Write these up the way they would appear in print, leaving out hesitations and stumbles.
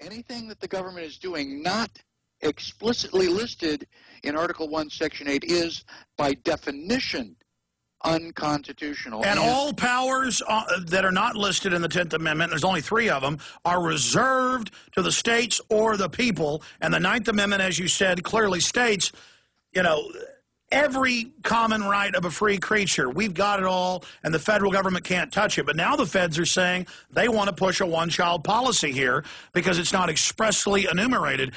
anything that the government is doing not explicitly listed in Article 1, Section 8 is, by definition, unconstitutional. And all powers that are not listed in the 10th Amendment, there's only 3 of them, are reserved to the states or the people. And the 9th Amendment, as you said, clearly states, you know, every common right of a free creature. We've got it all, and the federal government can't touch it. But now the feds are saying they want to push a one-child policy here because it's not expressly enumerated.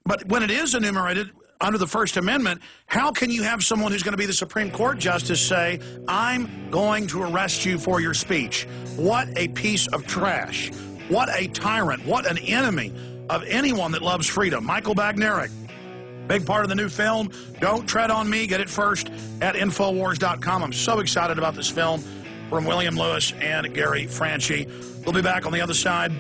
But when it is enumerated under the First Amendment, how can you have someone who's going to be the Supreme Court justice say, I'm going to arrest you for your speech? What a piece of trash. What a tyrant. What an enemy of anyone that loves freedom. Michael Badnarik. Big part of the new film, Don't Tread on Me. Get it first at Infowars.com. I'm so excited about this film from William Lewis and Gary Franchi. We'll be back on the other side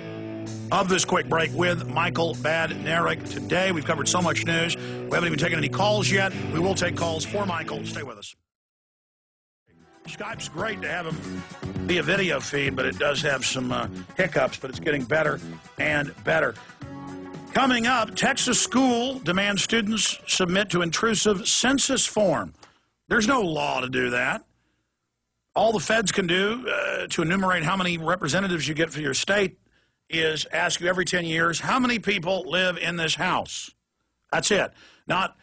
of this quick break with Michael Badnarik. Today, we've covered so much news. We haven't even taken any calls yet. We will take calls for Michael. Stay with us. Skype's great to have him be a video feed, but it does have some hiccups, but it's getting better and better. Coming up, Texas school demands students submit to intrusive census form. There's no law to do that. All the feds can do to enumerate how many representatives you get for your state is ask you every 10 years, how many people live in this house? That's it. Not,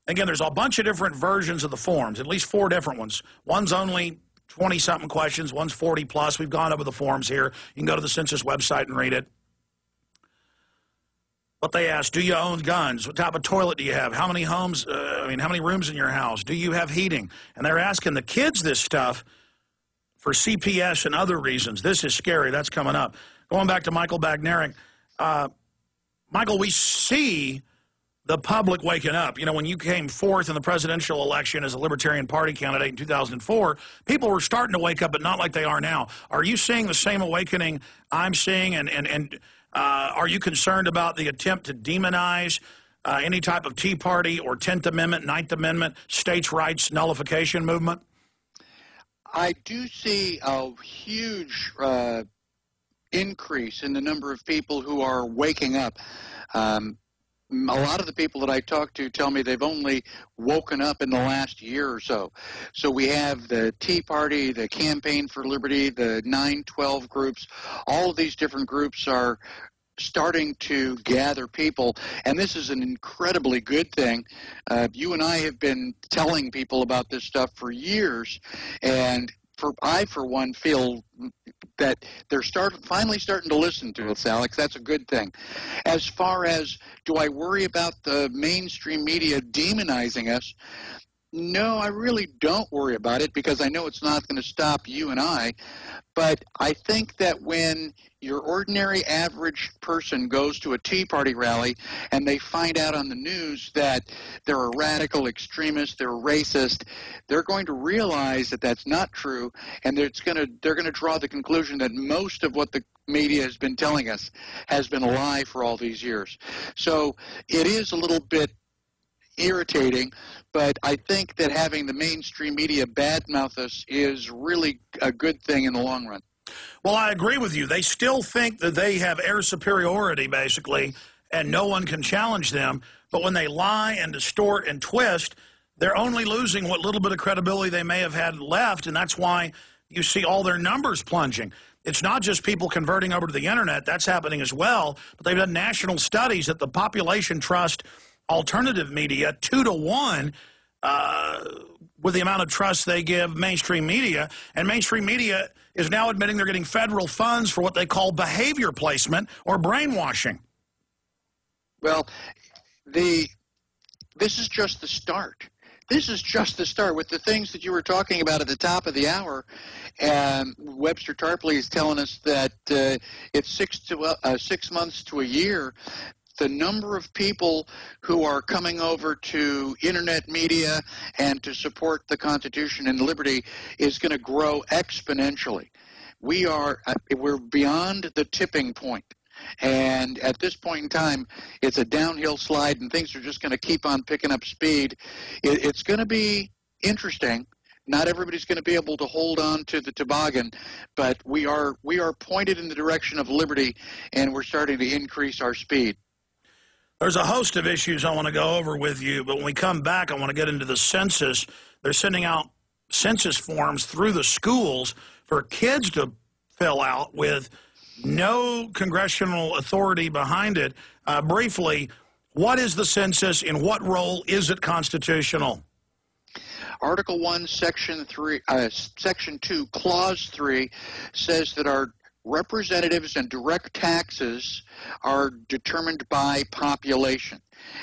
again, there's a bunch of different versions of the forms, at least 4 different ones. One's only 20-something questions, one's 40-plus. We've gone over the forms here. You can go to the census website and read it. What they ask, do you own guns? What type of toilet do you have? How many homes, how many rooms in your house? Do you have heating? And they're asking the kids this stuff for CPS and other reasons. This is scary. That's coming up. Going back to Michael Badnarik. Michael, we see the public waking up. You know, when you came fourth in the presidential election as a Libertarian Party candidate in 2004, people were starting to wake up, but not like they are now. Are you seeing the same awakening I'm seeing, and are you concerned about the attempt to demonize any type of Tea Party or 10th Amendment, 9th Amendment, states' rights nullification movement? I do see a huge increase in the number of people who are waking up. A lot of the people that I talk to tell me they've only woken up in the last year or so. So we have the Tea Party, the Campaign for Liberty, the 9/12 groups. All of these different groups are starting to gather people, and this is an incredibly good thing. You and I have been telling people about this stuff for years, and I, for one, feel that they're finally starting to listen to us, Alex. That's a good thing. As far as, do I worry about the mainstream media demonizing us? No, I really don't worry about it because I know it's not going to stop you and I. But I think that when your ordinary average person goes to a Tea Party rally and they find out on the news that they're a radical extremist, they're racist, they're going to realize that that's not true, and they're going to draw the conclusion that most of what the media has been telling us has been a lie for all these years. So it is a little bit irritating, but I think that having the mainstream media badmouth us is really a good thing in the long run. Well, I agree with you. They still think that they have air superiority, basically, and no one can challenge them. But when they lie and distort and twist, they're only losing what little bit of credibility they may have had left, and that's why you see all their numbers plunging. It's not just people converting over to the Internet. That's happening as well. But they've done national studies that the population trust alternative media 2-to-1 with the amount of trust they give mainstream media. And mainstream media is now admitting they're getting federal funds for what they call behavior placement or brainwashing. Well, this is just the start. This is just the start with the things that you were talking about at the top of the hour. Webster Tarpley is telling us that it's 6 months to a year. The number of people who are coming over to internet media and to support the Constitution and liberty is going to grow exponentially. We're beyond the tipping point. And at this point in time, it's a downhill slide, and things are just going to keep on picking up speed. It's going to be interesting, Not everybody's going to be able to hold on to the toboggan, but we are pointed in the direction of liberty, and we're starting to increase our speed. There's a host of issues I want to go over with you, but when we come back, I want to get into the census. They're sending out census forms through the schools for kids to fill out with no congressional authority behind it. Briefly, what is the census? In what role is it constitutional? Article 1, Section 2, Clause 3 says that our representatives and direct taxes are determined by population.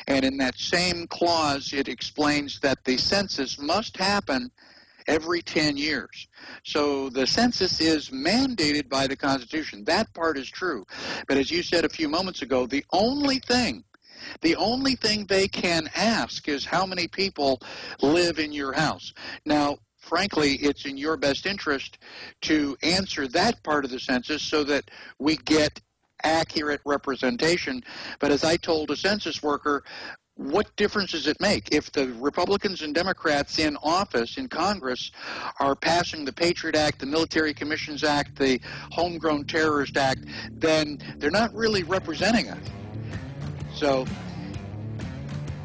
And in that same clause, it explains that the census must happen every 10 years. So the census is mandated by the Constitution. That part is true. But as you said a few moments ago, the only thing they can ask is how many people live in your house. Now, frankly, it's in your best interest to answer that part of the census so that we get accurate representation. But as I told a census worker, what difference does it make if the Republicans and Democrats in office, in Congress, are passing the Patriot Act, the Military Commissions Act, the Homegrown Terrorist Act, then they're not really representing us. So,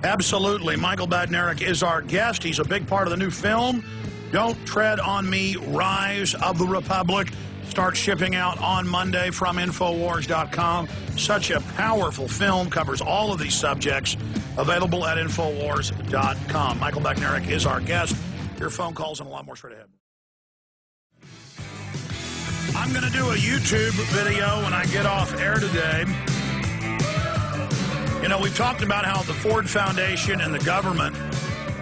absolutely. Michael Badnarik is our guest. He's a big part of the new film, Don't Tread on Me, Rise of the Republic. Starts shipping out on Monday from Infowars.com. Such a powerful film, covers all of these subjects. Available at Infowars.com. Michael Badnarik is our guest. Your phone calls and a lot more straight ahead. I'm going to do a YouTube video when I get off air today. You know, we've talked about how the Ford Foundation and the government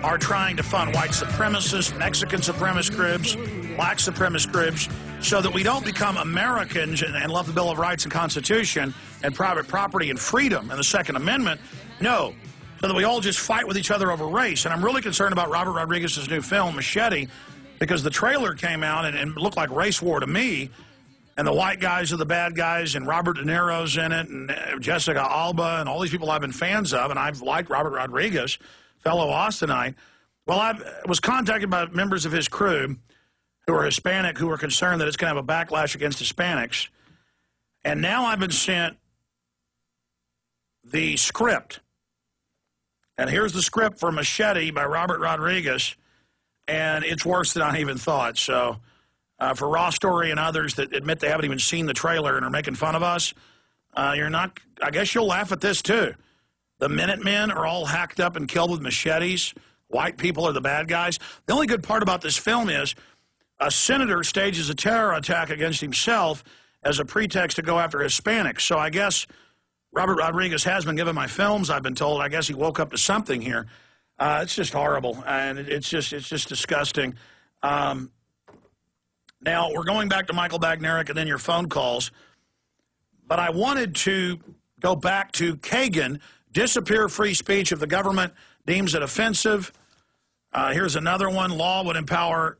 are trying to fund white supremacists, Mexican supremacist groups, black supremacist groups, so that we don't become Americans and love the Bill of Rights and Constitution and private property and freedom and the Second Amendment. No, so that we all just fight with each other over race. And I'm really concerned about Robert Rodriguez's new film, Machete, because the trailer came out and looked like race war to me. And the white guys are the bad guys, and Robert De Niro's in it, and Jessica Alba, and all these people I've been fans of, and I've liked Robert Rodriguez, fellow Austinite. Well, I was contacted by members of his crew who are Hispanic, who are concerned that it's going to have a backlash against Hispanics. And now I've been sent the script. And here's the script for Machete by Robert Rodriguez, and it's worse than I even thought. So for Raw Story and others that admit they haven't even seen the trailer and are making fun of us, you're not, I guess you'll laugh at this too. The Minutemen are all hacked up and killed with machetes. White people are the bad guys. The only good part about this film is a senator stages a terror attack against himself as a pretext to go after Hispanics. So I guess Robert Rodriguez has been given my films, I've been told. I guess he woke up to something here. It's just horrible, and it's just disgusting. Now, we're going back to Michael Badnarik and then your phone calls. But I wanted to go back to Kagan, disappear free speech if the government deems it offensive. Here's another one. Law would empower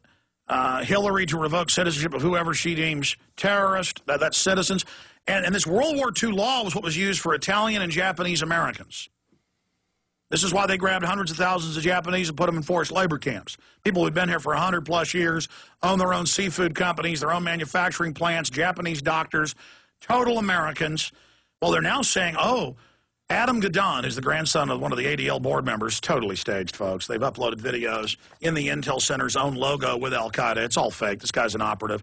Hillary to revoke citizenship of whoever she deems terrorist. That's citizens. And this World War II law was what was used for Italian and Japanese Americans. This is why they grabbed hundreds of thousands of Japanese and put them in forced labor camps. People who'd been here for 100-plus years, own their own seafood companies, their own manufacturing plants, Japanese doctors, total Americans. Well, they're now saying, oh, Adam Gadon is the grandson of one of the ADL board members. Totally staged, folks. They've uploaded videos in the Intel Center's own logo with Al-Qaeda. It's all fake. This guy's an operative.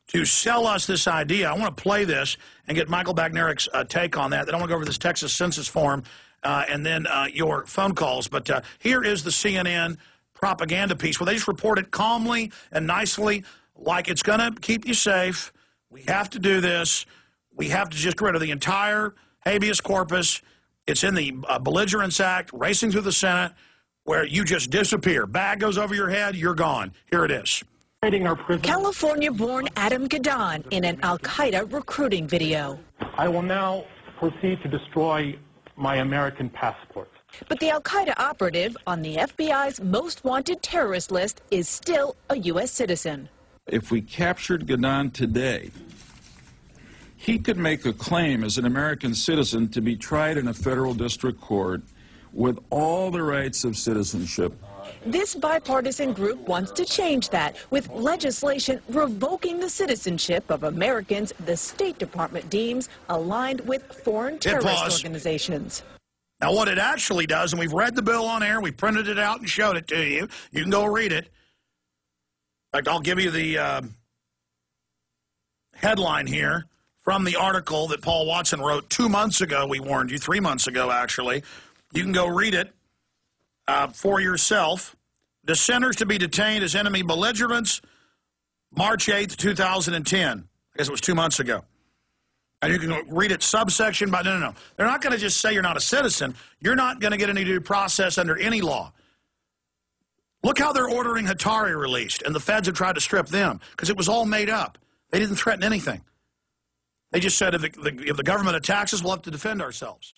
To sell us this idea, I want to play this and get Michael Badnarik's take on that. Then I want to go over this Texas census form and then your phone calls. But here is the CNN propaganda piece where they just report it calmly and nicely like it's going to keep you safe. We have to do this. We have to just get rid of the entire habeas corpus. It's in the Belligerence Act, racing through the Senate, where you just disappear. Bag goes over your head, you're gone. Here it is. California-born Adam Gadon in an Al-Qaeda recruiting video. I will now proceed to destroy my American passport. But the Al-Qaeda operative on the FBI's most wanted terrorist list is still a U.S. citizen. If we captured Gadon today, he could make a claim as an American citizen to be tried in a federal district court with all the rights of citizenship. This bipartisan group wants to change that with legislation revoking the citizenship of Americans the State Department deems aligned with foreign terrorist organizations. Now, what it actually does, and we've read the bill on air, we printed it out and showed it to you. You can go read it. In fact, I'll give you the headline here from the article that Paul Watson wrote 2 months ago. We warned you, 3 months ago, actually. You can go read it for yourself. Dissenters to be detained as enemy belligerents, March 8th, 2010. I guess it was 2 months ago. And you can read it subsection by, no. They're not going to just say you're not a citizen. You're not going to get any due process under any law. Look how they're ordering Hatari released, and the feds have tried to strip them because it was all made up. They didn't threaten anything. They just said if the government attacks us, we'll have to defend ourselves.